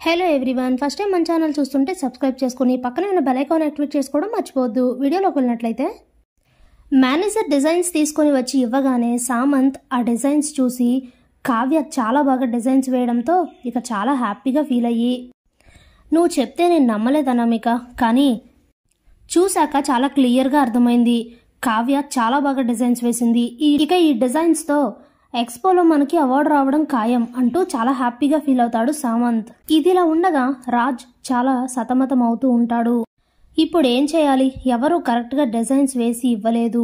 Hello everyone, first time మన channel చూస్తుంటే subscribe చేసుకుని పక్కనే ఉన్న బెల్ ఐకాన్ యాక్టివేట్ చేసుకోవడం మర్చిపోవద్దు. వీడియోలోకి వెళ్ళినట్లయితే మేనేజర్ డిజైన్స్ తీసుకొని వచ్చి ఇవ్వగానే సామంత్ ఆ డిజైన్స్ చూసి కావ్య చాలా బాగా డిజైన్స్ వేయడంతో ఇక చాలా హ్యాపీగా ఫీల్ అయ్యి, నువ్వు చెప్తే నేను నమ్మలేదు అనామిక, కానీ చూశాక చాలా క్లియర్గా అర్థమైంది. కావ్య చాలా బాగా డిజైన్స్ వేసింది. ఇక ఈ డిజైన్స్తో ఎక్స్పోలో మనకి అవార్డు రావడం ఖాయం అంటూ చాలా హ్యాపీగా ఫీల్ అవుతాడు సామంత్. ఇదిలా ఉండగా రాజ్ చాలా సతమతం అవుతూ ఉంటాడు. ఇప్పుడు ఏం చేయాలి? ఎవరు కరెక్ట్గా డిజైన్స్ వేసి ఇవ్వలేదు.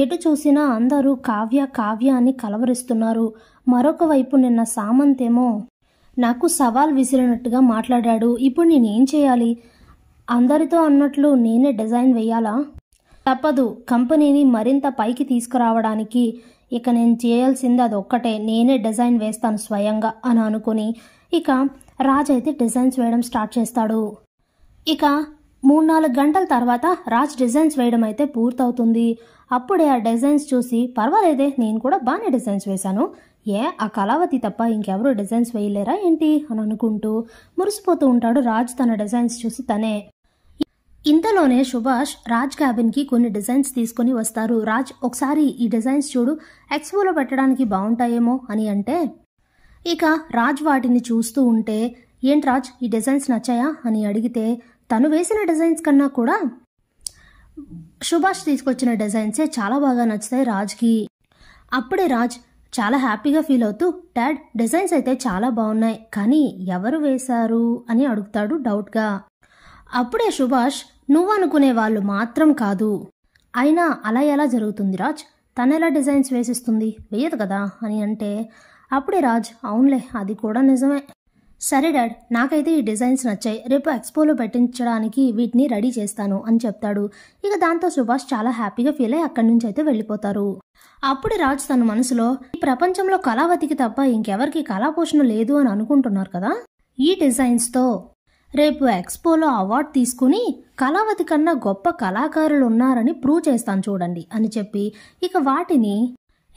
ఎటు చూసినా అందరూ కావ్య కావ్య అని కలవరిస్తున్నారు. మరొక వైపు నిన్న సామంత్ ఏమో నాకు సవాల్ విసిరినట్టుగా మాట్లాడాడు. ఇప్పుడు నేనేం చేయాలి? అందరితో అన్నట్లు నేనే డిజైన్ వేయాలా? తప్పదు. కంపెనీని మరింత పైకి తీసుకురావడానికి ఇక నేను చేయాల్సింది అదొక్కటే, నేనే డిజైన్ వేస్తాను స్వయంగా అని అనుకుని ఇక రాజ్ అయితే డిజైన్స్ వేయడం స్టార్ట్ చేస్తాడు. ఇక 3-4 గంటల తర్వాత రాజ్ డిజైన్స్ వేయడం అయితే పూర్తవుతుంది. అప్పుడే ఆ డిజైన్స్ చూసి, పర్వాలేదే, నేను కూడా బాగానే డిజైన్స్ వేశాను, ఆ కళావతి తప్ప ఇంకెవరూ డిజైన్స్ వేయలేరా ఏంటి అని అనుకుంటూ మురిసిపోతూ ఉంటాడు రాజ్ తన డిజైన్స్ చూసి తనే. ఇంతలోనే సుభాష్ రాజ్ క్యాబిన్కి కొన్ని డిజైన్స్ తీసుకొని వస్తారు. రాజ్, ఒకసారి ఈ డిజైన్స్ చూడు, ఎక్స్పోలో పెట్టడానికి బాగుంటాయేమో అని అంటే ఇక రాజ్ వాటిని చూస్తూ ఉంటే, ఏంటి రాజ్, ఈ డిజైన్స్ నచ్చాయా అని అడిగితే తను వేసిన డిజైన్స్ కన్నా కూడా సుభాష్ తీసుకొచ్చిన డిజైన్సే చాలా బాగా నచ్చుతాయి రాజ్కి. అప్పుడే రాజ్ చాలా హ్యాపీగా ఫీల్ అవుతూ, డాడ్, డిజైన్స్ అయితే చాలా బాగున్నాయి, కానీ ఎవరు వేశారు అని అడుగుతాడు డౌట్గా. అప్పుడే సుభాష్, నువ్వు అనుకునే వాళ్ళు మాత్రం కాదు, అయినా అలా ఎలా జరుగుతుంది రాజ్, తనెలా డిజైన్స్ వేసిస్తుంది, వేయదు కదా అని అంటే అప్పుడే రాజ్, అవునులే, అది కూడా నిజమే, సరే డాడ్, నాకైతే ఈ డిజైన్స్ నచ్చాయి, రేపు ఎక్స్పోలో పెట్టించడానికి వీటిని రెడీ చేస్తాను అని చెప్తాడు. ఇక దాంతో సుభాష్ చాలా హ్యాపీగా ఫీల్ అయ్యి అక్కడి నుంచి అయితే వెళ్ళిపోతారు. అప్పుడే రాజ్ తన మనసులో, ఈ ప్రపంచంలో కళావతికి తప్ప ఇంకెవరికి కళాపోషణ లేదు అని అనుకుంటున్నారు కదా, ఈ డిజైన్స్తో రేపు ఎక్స్పోలో అవార్డు తీసుకుని కళావతి కన్నా గొప్ప కళాకారులు ఉన్నారని ప్రూవ్ చేస్తాను చూడండి అని చెప్పి ఇక వాటిని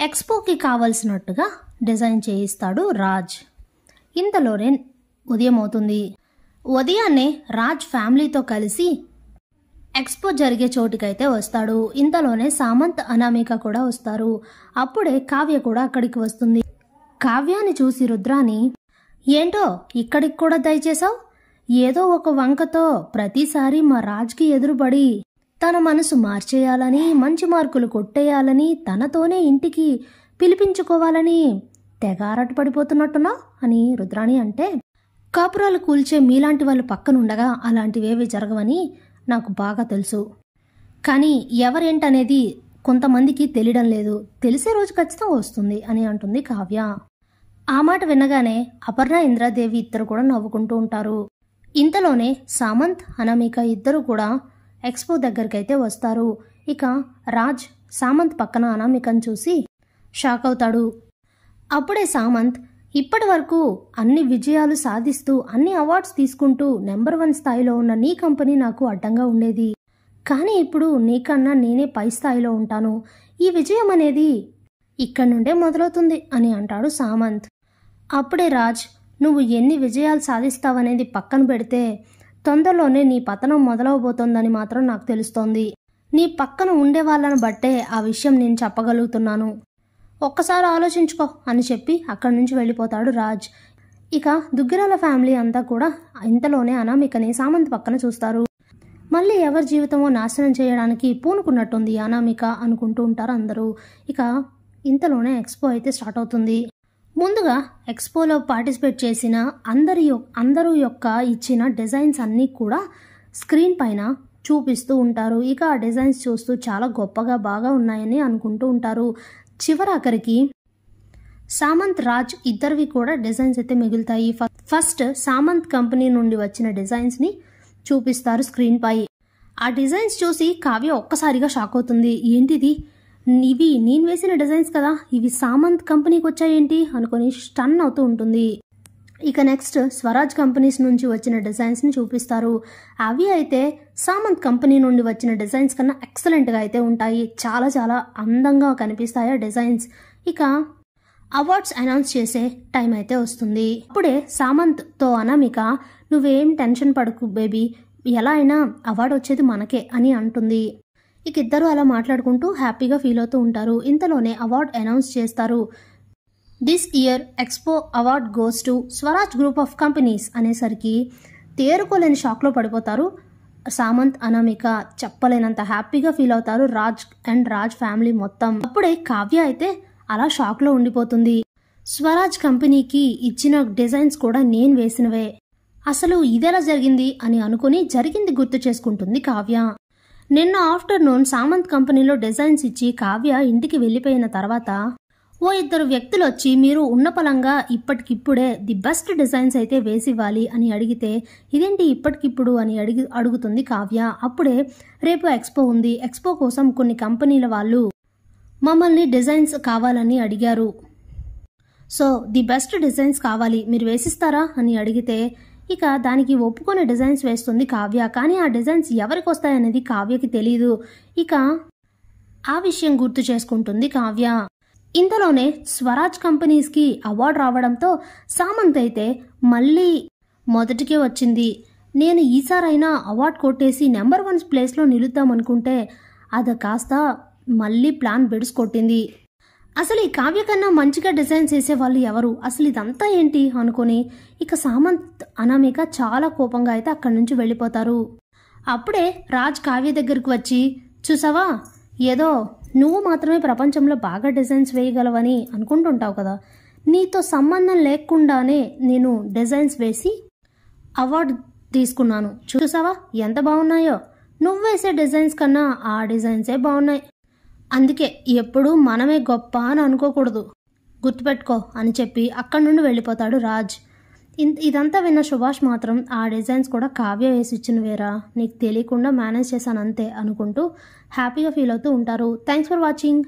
ఎక్స్పోకి కావలసినట్టుగా డిజైన్ చేయిస్తాడు రాజ్. ఇంతలోనే ఉదయం అవుతుంది. ఉదయాన్నే రాజ్ ఫ్యామిలీతో కలిసి ఎక్స్పో జరిగే చోటుకైతే వస్తాడు. ఇంతలోనే సామంత్, అనామిక కూడా వస్తారు. అప్పుడే కావ్య కూడా అక్కడికి వస్తుంది. కావ్యాన్ని చూసి రుద్రాని, ఏంటో ఇక్కడికి కూడా దయచేసావు, ఏదో ఒక వంకతో ప్రతిసారి మా రాజ్కి ఎదురుపడి తన మనసు మార్చేయాలని, మంచి మార్కులు కొట్టేయాలని, తనతోనే ఇంటికి పిలిపించుకోవాలని తెగారట పడిపోతున్నట్టున్నావు అని రుద్రాణి అంటే, కాపురాలు కూల్చే మీలాంటి వాళ్ళు పక్కనుండగా అలాంటివేవి జరగవని నాకు బాగా తెలుసు, కానీ ఎవరేంటనేది కొంతమందికి తెలియడం లేదు, తెలిసే రోజు ఖచ్చితంగా వస్తుంది అని అంటుంది కావ్య. ఆ మాట వినగానే అపర్ణ, ఇంద్రాదేవి ఇద్దరు కూడా నవ్వుకుంటూ ఉంటారు. ఇంతలోనే సామంత్, అనామిక ఇద్దరు కూడా ఎక్స్పో దగ్గరకైతే వస్తారు. ఇక రాజ్ సామంత్ పక్కన అనామికను చూసి షాక్ అవుతాడు. అప్పుడే సామంత్, ఇప్పటి వరకు అన్ని విజయాలు సాధిస్తూ అన్ని అవార్డ్స్ తీసుకుంటూ నెంబర్ 1 స్థాయిలో ఉన్న నీ కంపెనీ నాకు అడ్డంగా ఉండేది, కానీ ఇప్పుడు నీకన్నా నేనే పై స్థాయిలో ఉంటాను, ఈ విజయం అనేది ఇక్కడి నుండే మొదలవుతుంది అని అంటాడు సామంత్. అప్పుడే రాజ్, నువ్వు ఎన్ని విజయాలు సాధిస్తావనేది పక్కన పెడితే తొందరలోనే నీ పతనం మొదలవబోతోందని మాత్రం నాకు తెలుస్తోంది, నీ పక్కన ఉండే వాళ్ళని బట్టే ఆ విషయం నేను చెప్పగలుగుతున్నాను, ఒక్కసారి ఆలోచించుకో అని చెప్పి అక్కడి నుంచి వెళ్ళిపోతాడు రాజ్. ఇక దుగ్గిరాల ఫ్యామిలీ అంతా కూడా ఇంతలోనే అనామికని సామంత్ పక్కన చూస్తారు. మళ్ళీ ఎవరి జీవితమో నాశనం చేయడానికి పూనుకున్నట్టుంది అనామిక అనుకుంటూ ఉంటారు అందరూ. ఇక ఇంతలోనే ఎక్స్పో అయితే స్టార్ట్ అవుతుంది. ముందుగా ఎక్స్పోలో పార్టిసిపేట్ చేసిన అందరూ యొక్క ఇచ్చిన డిజైన్స్ అన్నీ కూడా స్క్రీన్ పైన చూపిస్తూ ఉంటారు. ఇక ఆ డిజైన్స్ చూస్తూ చాలా గొప్పగా బాగా ఉన్నాయని అనుకుంటూ ఉంటారు. చివరాఖరికి సామంత్, రాజ్ ఇద్దరివి కూడా డిజైన్స్ అయితే మిగులుతాయి. ఫస్ట్ సామంత్ కంపెనీ నుండి వచ్చిన డిజైన్స్ని చూపిస్తారు స్క్రీన్ పై. ఆ డిజైన్స్ చూసి కావ్య ఒక్కసారిగా షాక్ అవుతుంది. ఏంటిది, ఇవి నేను వేసిన డిజైన్స్ కదా, ఇవి సామంత్ కంపెనీకి వచ్చాయేంటి అనుకొని స్టన్ అవుతూ ఉంటుంది. ఇక నెక్స్ట్ స్వరాజ్ కంపెనీస్ నుంచి వచ్చిన డిజైన్స్ని చూపిస్తారు. అవి అయితే సామంత్ కంపెనీ నుండి వచ్చిన డిజైన్స్ కన్నా ఎక్సలెంట్గా అయితే ఉంటాయి, చాలా చాలా అందంగా కనిపిస్తాయి ఆ డిజైన్స్. ఇక అవార్డ్స్ అనౌన్స్ చేసే టైం అయితే వస్తుంది. అప్పుడే సామంత్తో అనామిక, నువ్వేం టెన్షన్ పడకు బేబీ, ఎలా అయినా అవార్డు వచ్చేది మనకే అని అంటుంది. ఇక ఇద్దరు అలా మాట్లాడుకుంటూ హ్యాపీగా ఫీల్ అవుతూ ఉంటారు. ఇంతలోనే అవార్డ్ అనౌన్స్ చేస్తారు. This year expo award goes to Swaraj group of companies అనేసరికి తేరుకోలేని షాక్లో పడిపోతారు సామంత్, అనామిక. చెప్పలేనంత హ్యాపీగా ఫీల్ అవుతారు రాజ్ అండ్ రాజ్ ఫ్యామిలీ మొత్తం. అప్పుడే కావ్య అయితే అలా షాక్లో ఉండిపోతుంది. స్వరాజ్ కంపెనీకి ఇచ్చిన డిజైన్స్ కూడా నేను వేసినవే, అసలు ఇదెలా జరిగింది అని అనుకుని జరిగింది గుర్తు చేసుకుంటుంది కావ్య. నిన్న ఆఫ్టర్నూన్ సామంత్ కంపెనీలో డిజైన్స్ ఇచ్చి కావ్య ఇంటికి వెళ్ళిపోయిన తర్వాత ఓ ఇద్దరు వ్యక్తులు వచ్చి మీరు ఉన్న పలంగా ఇప్పటికిప్పుడే ది బెస్ట్ డిజైన్స్ అయితే వేసివ్వాలి అని అడిగితే ఇదేంటి ఇప్పటికిప్పుడు అని అడుగుతుంది కావ్య. అప్పుడే రేపు ఎక్స్పో ఉంది, ఎక్స్పో కోసం కొన్ని కంపెనీల వాళ్ళు మమ్మల్ని డిజైన్స్ కావాలని అడిగారు, సో ది బెస్ట్ డిజైన్స్ కావాలి, మీరు వేసిస్తారా అని అడిగితే ఇక దానికి ఒప్పుకొని డిజైన్స్ వేస్తుంది కావ్య. కానీ ఆ డిజైన్స్ ఎవరికి వస్తాయనేది కావ్యకి తెలీదు. ఇక ఆ విషయం గుర్తు చేసుకుంటుంది కావ్య. ఇంతలోనే స్వరాజ్ కంపెనీస్కి అవార్డు రావడంతో సామంత్ అయితే మళ్ళీ మొదటికే వచ్చింది. నేను ఈసారైనా అవార్డు కొట్టేసి నెంబర్ 1 ప్లేస్లో నిలుద్దామనుకుంటే అది కాస్త మళ్ళీ ప్లాన్ బెడుసుకొట్టింది. అసలు ఈ కావ్య కన్నా మంచిగా డిజైన్స్ వేసేవాళ్ళు ఎవరు, అసలు ఇదంతా ఏంటి అనుకుని ఇక సామంత్, అనామిక చాలా కోపంగా అయితే అక్కడి నుంచి వెళ్ళిపోతారు. అప్పుడే రాజ్ కావ్య దగ్గరకు వచ్చి, చూసావా, ఏదో నువ్వు మాత్రమే ప్రపంచంలో బాగా డిజైన్స్ వేయగలవని అనుకుంటుంటావు కదా, నీతో సంబంధం లేకుండానే నేను డిజైన్స్ వేసి అవార్డు తీసుకున్నాను, చూసావా ఎంత బాగున్నాయో, నువ్వు వేసే డిజైన్స్ కన్నా ఆ డిజైన్సే బాగున్నాయి, అందుకే ఎప్పుడూ మనమే గొప్ప అని అనుకోకూడదు, గుర్తుపెట్టుకో అని చెప్పి అక్కడి నుండి వెళ్ళిపోతాడు రాజ్. ఇదంతా విన్న సుభాష్ మాత్రం ఆ డిజైన్స్ కూడా కావ్య వేసి ఇచ్చినవేరా, నీకు తెలియకుండా మేనేజ్ చేశాను అంతే అనుకుంటూ హ్యాపీగా ఫీల్ అవుతూ ఉంటారు. Thanks for watching.